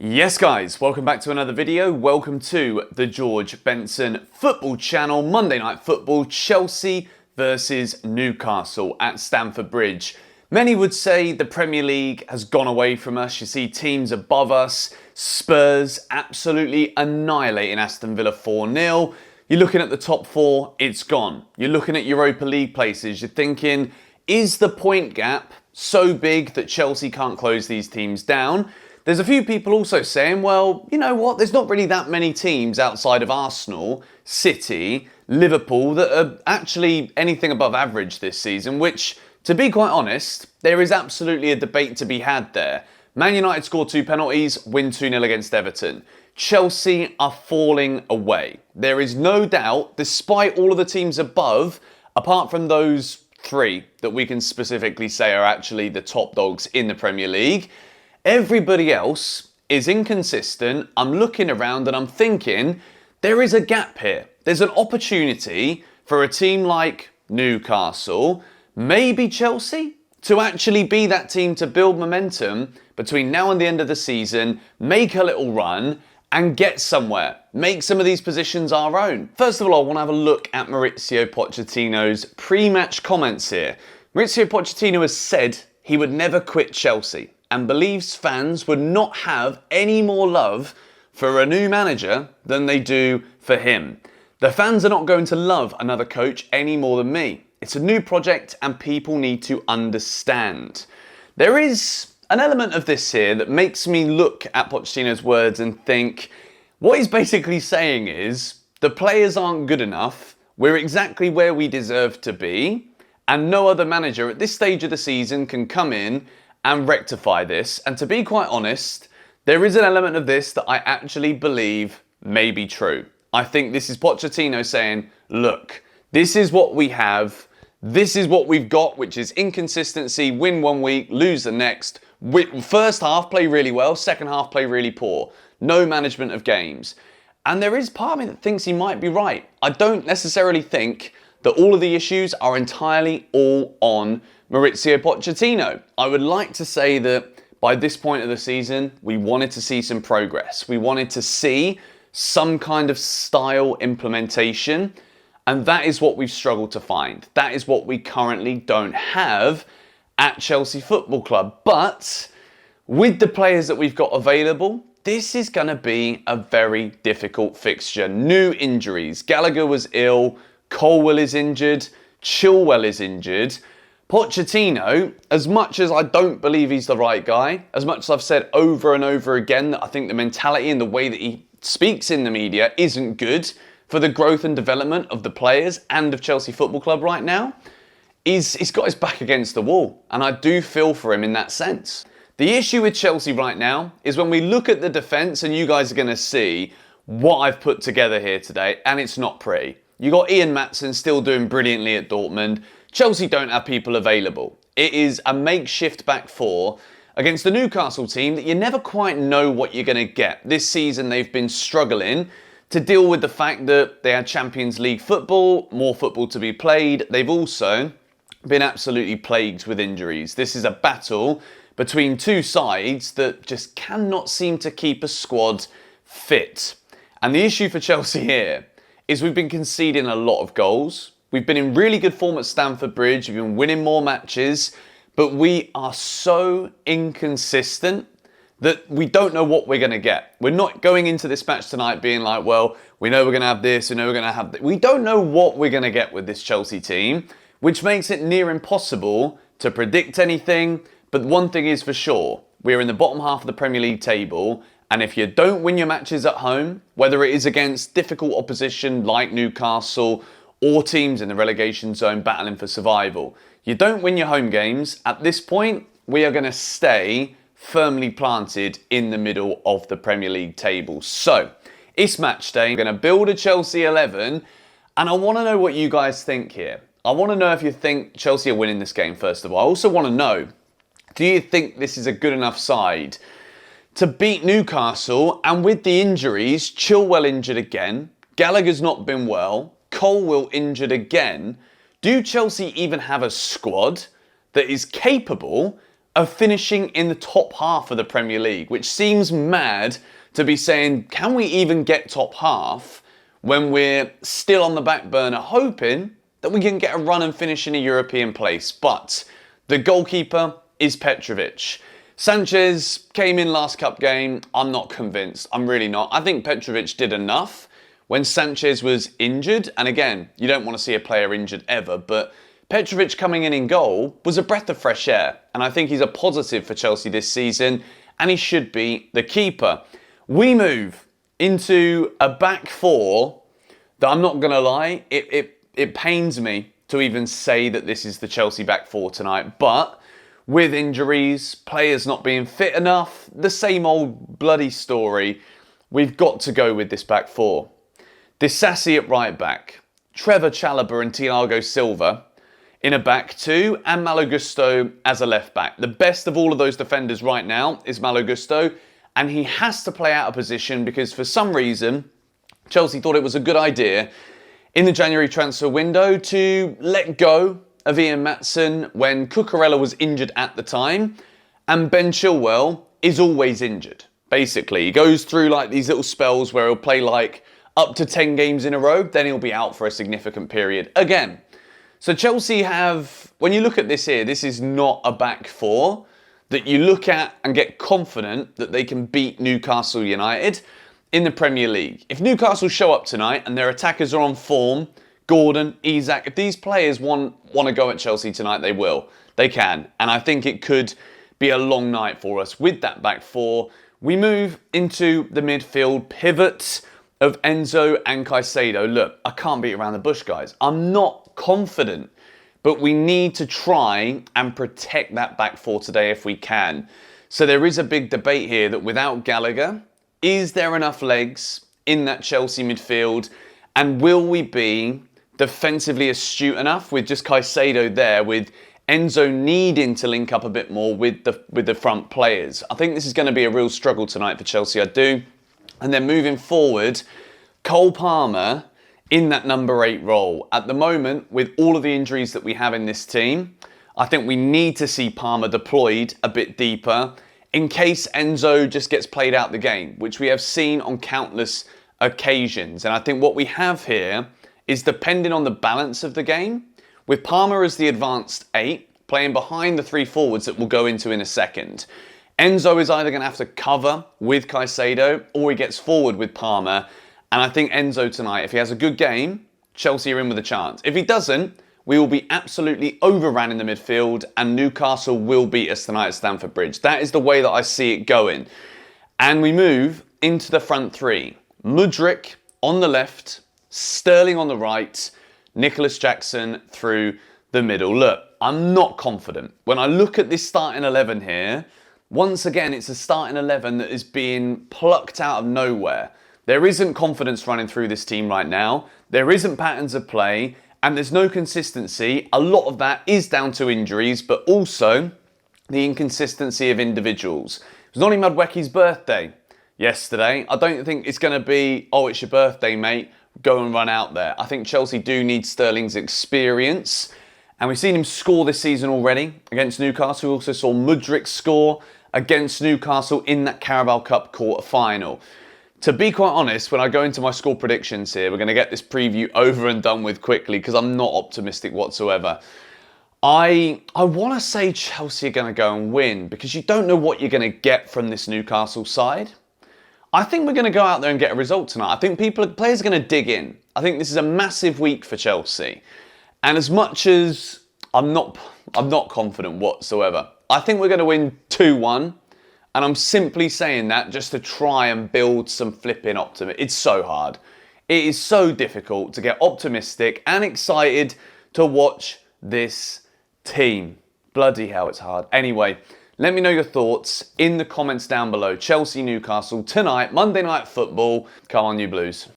Yes guys, welcome back to another video. Welcome to the George Benson Football Channel. Monday Night Football, Chelsea versus Newcastle at Stamford Bridge. Many would say the Premier League has gone away from us. You see teams above us. Spurs absolutely annihilating Aston Villa 4-0. You're looking at the top four, it's gone. You're looking at Europa League places. You're thinking, is the point gap so big that Chelsea can't close these teams down? There's a few people also saying, well, you know what, there's not really that many teams outside of Arsenal, City, Liverpool that are actually anything above average this season, which, to be quite honest, there is absolutely a debate to be had there. Man United scored 2 penalties, win 2-0 against Everton. Chelsea are falling away. There is no doubt, despite all of the teams above, apart from those 3 that we can specifically say are actually the top dogs in the Premier League, everybody else is inconsistent. I'm looking around and I'm thinking there is a gap here. There's an opportunity for a team like Newcastle, maybe Chelsea, to actually be that team to build momentum between now and the end of the season, make a little run and get somewhere. Make some of these positions our own. First of all, I want to have a look at Mauricio Pochettino's pre-match comments here. Mauricio Pochettino has said he would never quit Chelsea and believes fans would not have any more love for a new manager than they do for him. The fans are not going to love another coach any more than me. It's a new project and people need to understand. There is an element of this here that makes me look at Pochettino's words and think what he's basically saying is the players aren't good enough, we're exactly where we deserve to be, and no other manager at this stage of the season can come in and rectify this. And to be quite honest, there is an element of this that I actually believe may be true. I think this is Pochettino saying, look, this is what we have, this is what we've got, which is inconsistency, win one week, lose the next. First half play really well, second half play really poor. No management of games. And there is part of me that thinks he might be right. I don't necessarily think that all of the issues are entirely all on Mauricio Pochettino. I would like to say that by this point of the season, we wanted to see some progress. We wanted to see some kind of style implementation, and that is what we've struggled to find. That is what we currently don't have at Chelsea Football Club. But with the players that we've got available, this is going to be a very difficult fixture. New injuries. Gallagher was ill, Colwell is injured, Chilwell is injured. Pochettino, as much as I don't believe he's the right guy, as much as I've said over and over again that I think the mentality and the way that he speaks in the media isn't good for the growth and development of the players and of Chelsea Football Club right now, he's got his back against the wall. And I do feel for him in that sense. The issue with Chelsea right now is when we look at the defence, and you guys are going to see what I've put together here today, and it's not pretty. You got Ian Maatsen still doing brilliantly at Dortmund. Chelsea don't have people available. It is a makeshift back four against the Newcastle team that you never quite know what you're going to get. This season they've been struggling to deal with the fact that they had Champions League football, more football to be played. They've also been absolutely plagued with injuries. This is a battle between two sides that just cannot seem to keep a squad fit. And the issue for Chelsea here is we've been conceding a lot of goals. We've been in really good form at Stamford Bridge. We've been winning more matches, but we are so inconsistent that we don't know what we're going to get. We're not going into this match tonight being like, well, we know we're going to have this, we know we're going to have that. We don't know what we're going to get with this Chelsea team, which makes it near impossible to predict anything. But one thing is for sure, we're in the bottom half of the Premier League table, and if you don't win your matches at home, whether it is against difficult opposition like Newcastle or teams in the relegation zone battling for survival, you don't win your home games, at this point, we are going to stay firmly planted in the middle of the Premier League table. So, it's match day. I'm going to build a Chelsea 11, and I want to know what you guys think here. I want to know if you think Chelsea are winning this game, first of all. I also want to know, do you think this is a good enough side to beat Newcastle? And with the injuries, Chilwell injured again, Gallagher's not been well, Colwell injured again, do Chelsea even have a squad that is capable of finishing in the top half of the Premier League, which seems mad to be saying, can we even get top half when we're still on the back burner hoping that we can get a run and finish in a European place. But the goalkeeper is Petrovic. Sanchez came in last cup game. I'm not convinced. I'm really not. I think Petrovic did enough when Sanchez was injured. And again, you don't want to see a player injured ever, but Petrovic coming in goal was a breath of fresh air. And I think he's a positive for Chelsea this season, and he should be the keeper. We move into a back four that, I'm not going to lie, it pains me to even say that this is the Chelsea back four tonight. But with injuries, players not being fit enough, the same old bloody story, we've got to go with this back four. Disasi at right back, Trevor Chalobah and Thiago Silva in a back two, and Malo Gusto as a left back. The best of all of those defenders right now is Malo Gusto, and he has to play out of position because for some reason Chelsea thought it was a good idea in the January transfer window to let go of Ian Maatsen when Cucurella was injured at the time, and Ben Chilwell is always injured. Basically, he goes through like these little spells where he'll play like up to 10 games in a row, then he'll be out for a significant period again. So Chelsea have, when you look at this here, this is not a back four that you look at and get confident that they can beat Newcastle United in the Premier League. If Newcastle show up tonight and their attackers are on form, Gordon, Isak, if these players want to go at Chelsea tonight, they will. They can. And I think it could be a long night for us with that back four. We move into the midfield pivot of Enzo and Caicedo. Look, I can't beat around the bush, guys. I'm not confident, but we need to try and protect that back four today if we can. So there is a big debate here that without Gallagher, is there enough legs in that Chelsea midfield? And will we be defensively astute enough with just Caicedo there, with Enzo needing to link up a bit more with the front players? I think this is going to be a real struggle tonight for Chelsea, I do. And then moving forward, Cole Palmer in that number 8 role. At the moment, with all of the injuries that we have in this team, I think we need to see Palmer deployed a bit deeper in case Enzo just gets played out the game, which we have seen on countless occasions. And I think what we have here is, depending on the balance of the game, with Palmer as the advanced 8, playing behind the 3 forwards that we'll go into in a second, Enzo is either going to have to cover with Caicedo or he gets forward with Palmer. And I think Enzo tonight, if he has a good game, Chelsea are in with a chance. If he doesn't, we will be absolutely overran in the midfield and Newcastle will beat us tonight at Stamford Bridge. That is the way that I see it going. And we move into the front 3. Mudryk on the left, Sterling on the right, Nicholas Jackson through the middle. Look, I'm not confident. When I look at this starting 11 here, once again, it's a starting 11 that is being plucked out of nowhere. There isn't confidence running through this team right now. There isn't patterns of play, and there's no consistency. A lot of that is down to injuries, but also the inconsistency of individuals. It was Noni Madueke's birthday yesterday. I don't think it's going to be, oh, it's your birthday, mate, go and run out there. I think Chelsea do need Sterling's experience, and we've seen him score this season already against Newcastle. We also saw Mudryk score against Newcastle in that Carabao Cup quarter-final. To be quite honest, when I go into my score predictions here, we're going to get this preview over and done with quickly because I'm not optimistic whatsoever. I want to say Chelsea are going to go and win because you don't know what you're going to get from this Newcastle side. I think we're going to go out there and get a result tonight. I think players are going to dig in. I think this is a massive week for Chelsea. And as much as I'm not confident whatsoever, I think we're going to win 2-1. And I'm simply saying that just to try and build some flipping optimism. It's so hard. It is so difficult to get optimistic and excited to watch this team. Bloody hell, it's hard. Anyway, let me know your thoughts in the comments down below. Chelsea, Newcastle tonight, Monday Night Football. Come on, you Blues.